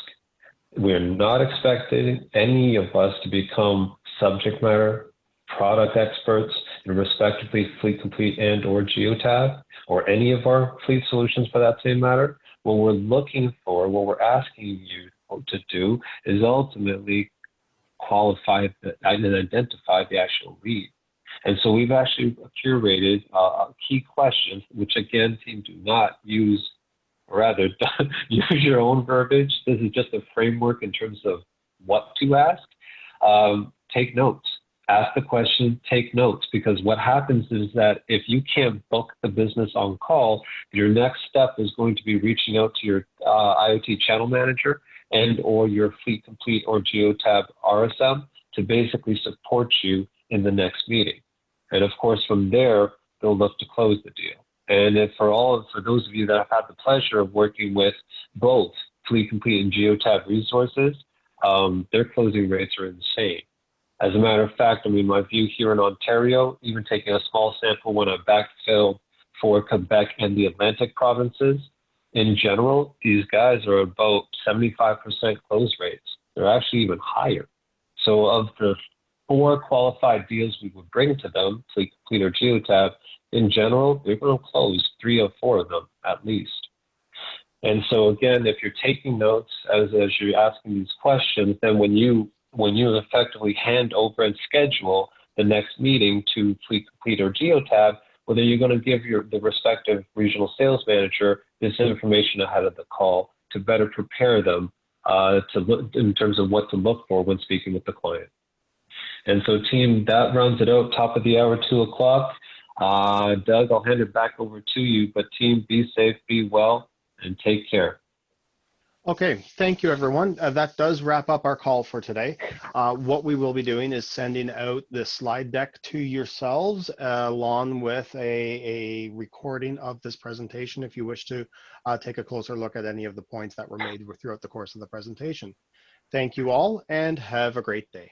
Speaker 2: We're not expecting any of us to become subject matter product experts in respectively Fleet Complete and or GeoTab, or any of our fleet solutions for that same matter. What we're looking for, what we're asking you to do is ultimately qualify and identify the actual lead. And so we've actually curated key questions, which again, team, do not use, or rather use your own verbiage. This is just a framework in terms of what to ask. Take notes. Ask the question, take notes, because what happens is that if you can't book the business on call, your next step is going to be reaching out to your IoT channel manager and or your Fleet Complete or GeoTab RSM to basically support you in the next meeting. And of course, from there, they'll look to close the deal. And if for those of you that have had the pleasure of working with both Fleet Complete and Geotab resources, their closing rates are insane. As a matter of fact, I mean, my view here in Ontario, even taking a small sample when I backfilled for Quebec and the Atlantic provinces, in general, these guys are about 75% close rates. They're actually even higher. So of the 4 qualified deals we would bring to them, Fleet Complete or Geotab, in general, they're going to close 3 or 4 of them at least. And so again, if you're taking notes as you're asking these questions, then when you effectively hand over and schedule the next meeting to Fleet Complete or Geotab, whether you're going to give the respective regional sales manager this information ahead of the call to better prepare them to look in terms of what to look for when speaking with the client. And so team, that rounds it out, top of the hour, 2 o'clock. Doug, I'll hand it back over to you, but team, be safe, be well, and take care.
Speaker 1: Okay, thank you, everyone. That does wrap up our call for today. What we will be doing is sending out the slide deck to yourselves along with a recording of this presentation if you wish to take a closer look at any of the points that were made throughout the course of the presentation. Thank you all and have a great day.